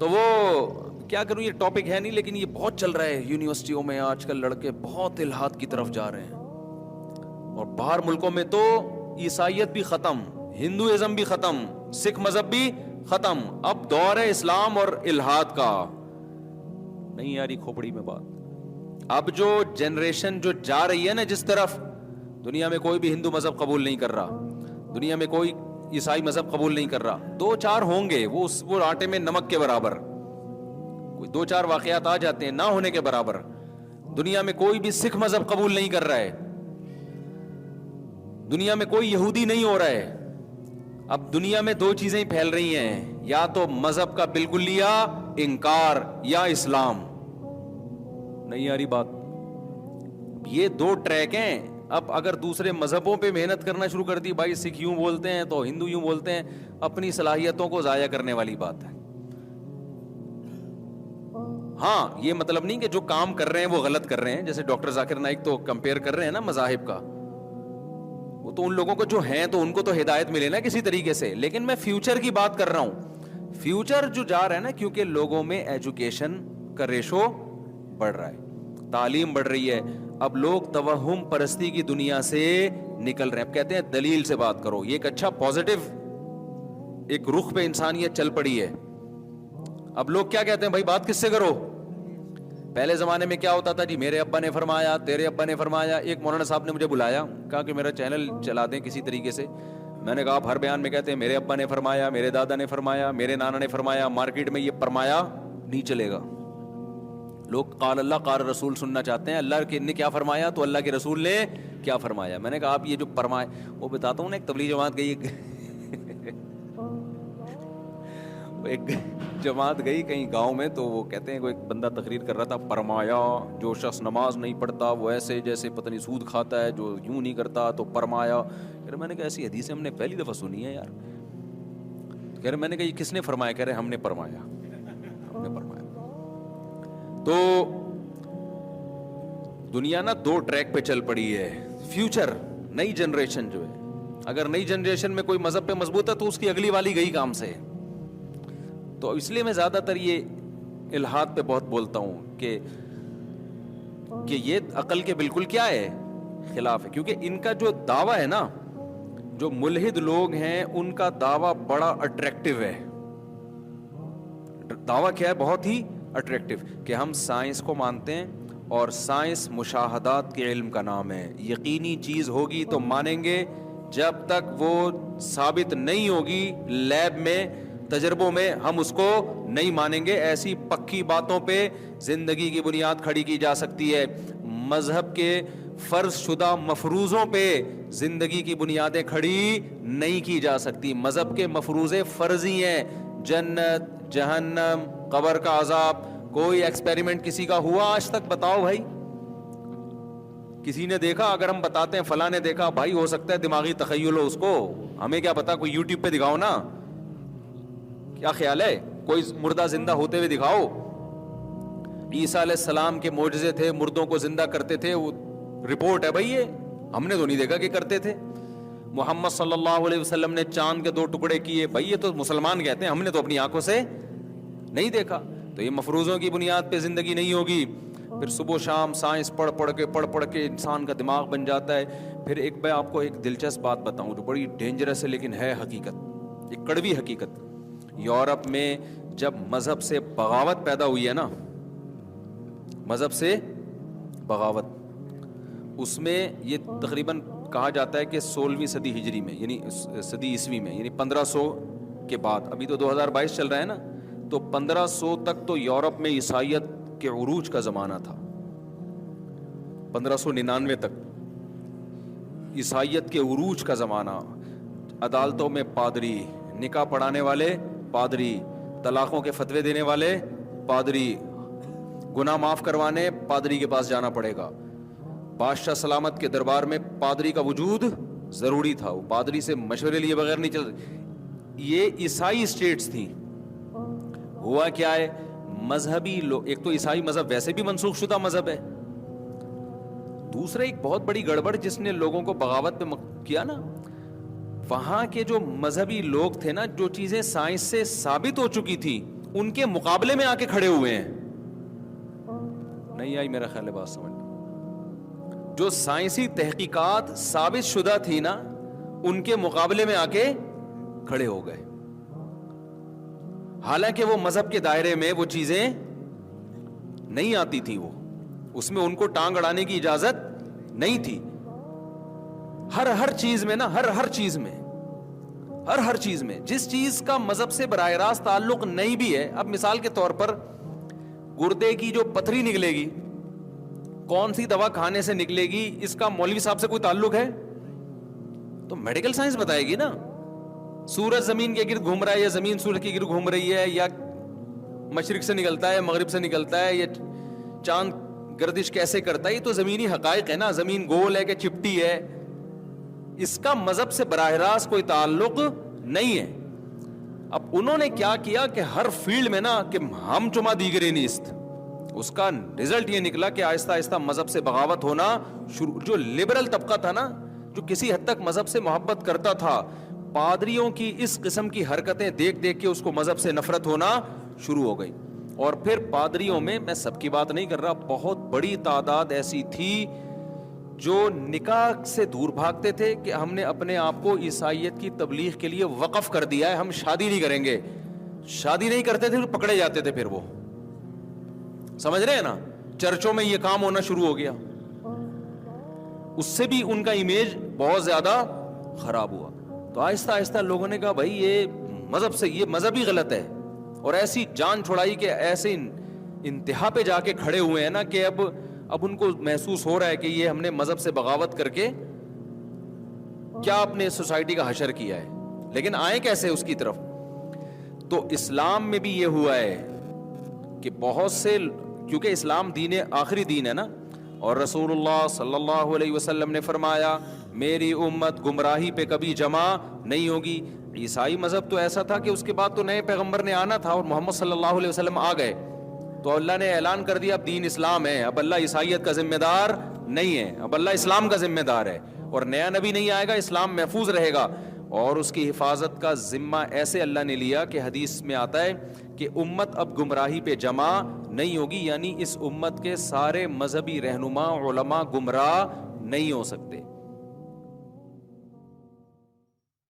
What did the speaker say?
تو وہ کیا کروں, یہ ٹاپک ہے نہیں, لیکن یہ بہت چل رہا ہے یونیورسٹیوں میں آج کل, لڑکے بہت الحاد کی طرف جا رہے ہیں. اور باہر ملکوں میں تو عیسائیت بھی ختم, ہندوازم بھی ختم, سکھ مذہب بھی ختم, اب دور ہے اسلام اور الحاد کا. نہیں یاری کھوپڑی میں بات. اب جو جنریشن جو جا رہی ہے نا جس طرف, دنیا میں کوئی بھی ہندو مذہب قبول نہیں کر رہا, دنیا میں کوئی عیسائی مذہب قبول نہیں کر رہا. 2-4 ہوں گے وہ آٹے میں نمک کے برابر, کوئی 2-4 واقعات آ جاتے ہیں نہ ہونے کے برابر. دنیا میں کوئی بھی سکھ مذہب قبول نہیں کر رہا ہے, دنیا میں کوئی یہودی نہیں ہو رہا ہے. اب دنیا میں 2 چیزیں ہی پھیل رہی ہیں, یا تو مذہب کا بالکلیہ انکار یا اسلام. نہیں آ رہی بات. یہ 2 ٹریک ہیں. اب اگر دوسرے مذہبوں پہ محنت کرنا شروع کر دی, بھائی سکھ یوں بولتے ہیں تو ہندو یوں بولتے ہیں, اپنی صلاحیتوں کو ضائع کرنے والی بات ہے. ہاں یہ مطلب نہیں کہ جو کام کر رہے ہیں وہ غلط کر رہے ہیں. جیسے ڈاکٹر ذاکر نائک تو کمپیئر کر رہے ہیں نا مذاہب کا, وہ تو ان لوگوں کو جو ہیں تو ان کو تو ہدایت ملے نا کسی طریقے سے. لیکن میں فیوچر کی بات کر رہا ہوں, فیوچر جو جا رہا ہے نا, کیونکہ لوگوں میں ایجوکیشن کا ریشو بڑھ رہا ہے, تعلیم بڑھ رہی ہے. اب لوگ توہم پرستی کی دنیا سے نکل رہے ہیں. اب کہتے ہیں دلیل سے بات کرو. یہ ایک اچھا پازیٹو ایک رخ پہ انسانیت چل پڑی ہے. اب لوگ کیا کہتے ہیں, بھائی بات کس سے کرو. پہلے زمانے میں کیا ہوتا تھا, جی میرے ابا نے فرمایا, تیرے ابا نے فرمایا. ایک مولانا صاحب نے مجھے بلایا, کہا کہ میرا چینل چلا دیں کسی طریقے سے. میں نے کہا آپ ہر بیان میں کہتے ہیں میرے ابا نے فرمایا, میرے دادا نے فرمایا, میرے نانا نے فرمایا. مارکیٹ میں یہ فرمایا نہیں چلے گا. لوگ قال اللہ قال رسول سننا چاہتے ہیں. اللہ نے کیا فرمایا تو اللہ کے رسول نے کیا فرمایا. میں نے کہا آپ یہ جو فرمائے, وہ بتاتا ہوں نا, ایک تبلیغ جماعت گئی, ایک جماعت گئی کہیں گاؤں میں, تو وہ کہتے ہیں کوئی ایک بندہ تقریر کر رہا تھا, فرمایا جو شخص نماز نہیں پڑھتا وہ ایسے جیسے پتہ نہیں سود کھاتا ہے, جو یوں نہیں کرتا تو فرمایا. پھر میں نے کہا ایسی حدیث ہم نے پہلی دفعہ سنی ہے یار. کہہ رہے میں نے کہا یہ کس نے فرمایا, کہہ رہے ہم نے فرمایا, ہم نے فرمایا. تو دنیا نا 2 ٹریک پہ چل پڑی ہے. فیوچر نئی جنریشن جو ہے, اگر نئی جنریشن میں کوئی مذہب پہ مضبوط ہے تو اس کی اگلی والی گئی کام سے. تو اس لیے میں زیادہ تر یہ الحاد پہ بہت بولتا ہوں کہ یہ عقل کے بالکل کیا ہے, خلاف ہے. کیونکہ ان کا جو دعویٰ ہے نا, جو ملحد لوگ ہیں ان کا دعویٰ بڑا اٹریکٹیو ہے. دعویٰ کیا ہے, بہت ہی اٹریکٹیو, کہ ہم سائنس کو مانتے ہیں اور سائنس مشاہدات کے علم کا نام ہے. یقینی چیز ہوگی تو مانیں گے, جب تک وہ ثابت نہیں ہوگی لیب میں تجربوں میں ہم اس کو نہیں مانیں گے. ایسی پکی باتوں پہ زندگی کی بنیاد کھڑی کی جا سکتی ہے. مذہب کے فرض شدہ مفروضوں پہ زندگی کی بنیادیں کھڑی نہیں کی جا سکتی. مذہب کے مفروضے فرضی ہیں, جنت, جہنم, قبر کا عذاب. کوئی ایکسپیریمنٹ کسی کا ہوا آج تک, بتاؤ بھائی, کسی نے دیکھا؟ اگر ہم بتاتے ہیں فلاں نے دیکھا, بھائی ہو سکتا ہے دماغی تخیل ہو اس کو, ہمیں کیا پتا, کوئی یوٹیوب پہ دکھاؤ نا, کیا خیال ہے, کوئی مردہ زندہ ہوتے ہوئے دکھاؤ. عیسیٰ علیہ السلام کے معجزے تھے, مردوں کو زندہ کرتے تھے, وہ رپورٹ ہے بھائی, یہ ہم نے تو نہیں دیکھا کہ کرتے تھے. محمد صلی اللہ علیہ وسلم نے چاند کے 2 ٹکڑے کیے, بھائی یہ تو مسلمان کہتے ہیں, ہم نے تو اپنی آنکھوں سے نہیں دیکھا. تو یہ مفروضوں کی بنیاد پہ زندگی نہیں ہوگی. پھر صبح و شام سائنس پڑھ کے انسان کا دماغ بن جاتا ہے. پھر ایک میں آپ کو ایک دلچسپ بات بتاؤں جو بڑی ڈینجرس ہے لیکن ہے حقیقت, ایک کڑوی حقیقت. یورپ میں جب مذہب سے بغاوت پیدا ہوئی ہے نا, مذہب سے بغاوت, اس میں یہ تقریباً کہا جاتا ہے کہ 16ویں صدی ہجری میں, یعنی صدی عیسوی میں, یعنی 1500 کے بعد, ابھی تو 2022 چل رہا ہے نا, تو 1500 تک تو یورپ میں عیسائیت کے عروج کا زمانہ تھا. 1599 تک عیسائیت کے عروج کا زمانہ. عدالتوں میں پادری, نکاح پڑھانے والے پادری, طلاقوں کے فتوے دینے والے پادری, گناہ معاف کروانے پادری کے پاس جانا پڑے گا. بادشاہ سلامت کے دربار میں پادری کا وجود ضروری تھا, وہ پادری سے مشورے لیے بغیر نہیں چل. یہ عیسائی اسٹیٹس تھیں. ہوا کیا ہے, مذہبی لوگ, ایک تو عیسائی مذہب ویسے بھی منسوخ شدہ مذہب ہے, دوسرا ایک بہت بڑی گڑبڑ جس نے لوگوں کو بغاوت پہ کیا نا, وہاں کے جو مذہبی لوگ تھے نا, جو چیزیں سائنس سے ثابت ہو چکی تھی ان کے مقابلے میں آ کے کھڑے ہوئے ہیں. نہیں آئی میرا خیال ہے بات سمجھ. جو سائنسی تحقیقات ثابت شدہ تھی نا, ان کے مقابلے میں آ کے کھڑے ہو گئے, حالانکہ وہ مذہب کے دائرے میں وہ چیزیں نہیں آتی تھی, وہ اس میں ان کو ٹانگ اڑانے کی اجازت نہیں تھی. ہر چیز میں نا, ہر چیز میں جس چیز کا مذہب سے براہ راست تعلق نہیں بھی ہے. اب مثال کے طور پر گردے کی جو پتھری نکلے گی, کون سی دوا کھانے سے نکلے گی, اس کا مولوی صاحب سے کوئی تعلق ہے؟ تو میڈیکل سائنس بتائے گی نا. سورج زمین کے گرد گھوم رہا ہے یا زمین سورج کے گرد گھوم رہی ہے, یا مشرق سے نکلتا ہے مغرب سے نکلتا ہے, یا چاند گردش کیسے کرتا ہے, یہ تو زمینی حقائق ہے نا. زمین گول ہے کہ چپٹی ہے, اس کا مذہب سے براہ راست کوئی تعلق نہیں ہے. اب انہوں نے کیا کیا کہ ہر فیلڈ میں نا کہ ہم چما دیگرے نیست, اس کا رزلٹ یہ نکلا کہ آہستہ آہستہ مذہب سے بغاوت ہونا شروع. جو لبرل طبقہ تھا نا, جو کسی حد تک مذہب سے محبت کرتا تھا, پادریوں کی اس قسم کی حرکتیں دیکھ دیکھ کے اس کو مذہب سے نفرت ہونا شروع ہو گئی. اور پھر پادریوں میں سب کی بات نہیں کر رہا, بہت بڑی تعداد ایسی تھی جو نکاح سے دور بھاگتے تھے کہ ہم نے اپنے آپ کو عیسائیت کی تبلیغ کے لیے وقف کر دیا ہے, ہم شادی نہیں کریں گے. شادی نہیں کرتے تھے, پکڑے جاتے تھے. پھر وہ سمجھ رہے ہیں نا, چرچوں میں یہ کام ہونا شروع ہو گیا. اس سے بھی ان کا امیج بہت زیادہ خراب ہوا. تو آہستہ آہستہ لوگوں نے کہا بھائی یہ مذہب سے, یہ مذہب ہی غلط ہے, اور ایسی جان چھڑائی کہ ایسے انتہا پہ جا کے کھڑے ہوئے ہیں نا کہ اب ان کو محسوس ہو رہا ہے کہ یہ ہم نے مذہب سے بغاوت کر کے کیا اپنے سوسائٹی کا حشر کیا ہے. لیکن آئے کیسے اس کی طرف؟ تو اسلام میں بھی یہ ہوا ہے کہ بہت سے, کیونکہ اسلام دین آخری دین ہے نا, اور رسول اللہ صلی اللہ علیہ وسلم نے فرمایا میری امت گمراہی پہ کبھی جمع نہیں ہوگی. عیسائی مذہب تو ایسا تھا کہ اس کے بعد تو نئے پیغمبر نے آنا تھا, اور محمد صلی اللہ علیہ وسلم آ گئے تو اللہ نے اعلان کر دیا اب دین اسلام ہے, اب اللہ عیسائیت کا ذمہ دار نہیں ہے, اب اللہ اسلام کا ذمہ دار ہے, اور نیا نبی نہیں آئے گا, اسلام محفوظ رہے گا. اور اس کی حفاظت کا ذمہ ایسے اللہ نے لیا کہ حدیث میں آتا ہے کہ امت اب گمراہی پہ جمع نہیں ہوگی, یعنی اس امت کے سارے مذہبی رہنما علماء گمراہ نہیں ہو سکتے.